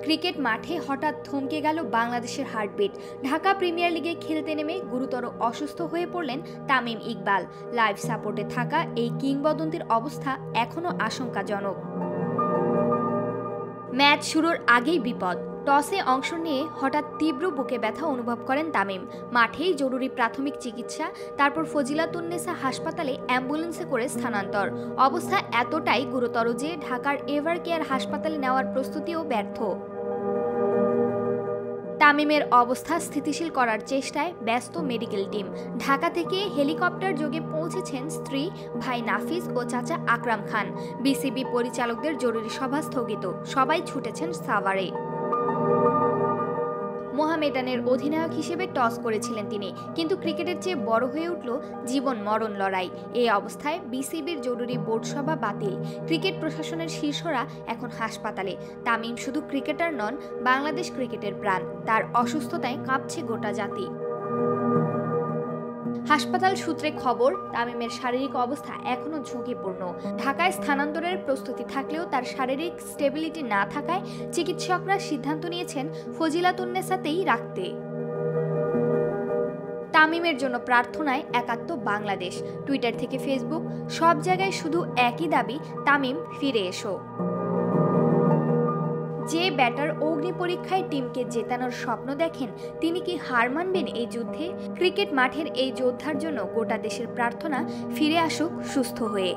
Cricket মাঠে হঠাৎ থমকে গেল বাংলাদেশের হার্টবিট। ঢাকা প্রিমিয়ার লিগে খেলতে নেমে গুরুতর অসুস্থ হয়ে পড়লেন তামিম ইকবাল। লাইভ সাপোর্টে থাকা এই কিংবদন্তির অবস্থা এখনও আশঙ্কাজনক। ম্যাচ শুরুর আগেই বিপদ। টসে অংশ নিয়ে হঠাৎ তীব্র বুকে ব্যথা অনুভব করেন তামিম। মাঠেই জরুরি প্রাথমিক চিকিৎসা, তারপর ফজিলাতুন্নেসা হাসপাতালে অ্যাম্বুলেন্সে করে স্থানান্তর। অবস্থা এতটাই গুরুতর যে ঢাকার এভার কেয়ার হাসপাতালে নেওয়ার প্রস্তুতিও ব্যর্থ। তামিমের অবস্থা স্থিতিশীল করার চেষ্টায় ব্যস্ত মেডিকেল টিম। ঢাকা থেকে হেলিকপ্টার যোগে পৌঁছেছেন স্ত্রী, ভাই নাফিস ও চাচা আকরাম খান। বিসিবি পরিচালকদের জরুরি সভা স্থগিত, সবাই ছুটেছেন সাভারে। মোহামেডানের অধিনায়ক হিসেবে টস করেছিলেন তিনি, কিন্তু ক্রিকেটের চেয়ে বড় হয়ে উঠল জীবন মরণ লড়াই। এই অবস্থায় বিসিবির জরুরি বোর্ড সভা বাতিল। ক্রিকেট প্রশাসনের শীর্ষরা এখন হাসপাতালে। তামিম শুধু ক্রিকেটার নন, বাংলাদেশ ক্রিকেটের প্রাণ। তার অসুস্থতায় কাঁপছে গোটা জাতি। হাসপাতাল সূত্রে খবর, তামিমের শারীরিক অবস্থা এখনও ঝুঁকিপূর্ণ। ঢাকায় স্থানান্তরের প্রস্তুতি থাকলেও তার শারীরিক স্টেবিলিটি না থাকায় চিকিৎসকরা সিদ্ধান্ত নিয়েছেন ফজিলাতুন্নেসাতেই রাখতে। তামিমের জন্য প্রার্থনায় একাত্ম বাংলাদেশ। টুইটার থেকে ফেসবুক, সব জায়গায় শুধু একই দাবি, তামিম ফিরে এসো। যে ব্যাটার অগ্নি পরীক্ষায় টিমকে জেতানোর স্বপ্ন দেখেন, তিনি কি হার মানবেন এই যুদ্ধে? ক্রিকেট মাঠের এই যোদ্ধার জন্য গোটা দেশের প্রার্থনা, ফিরে আসুক সুস্থ হয়ে।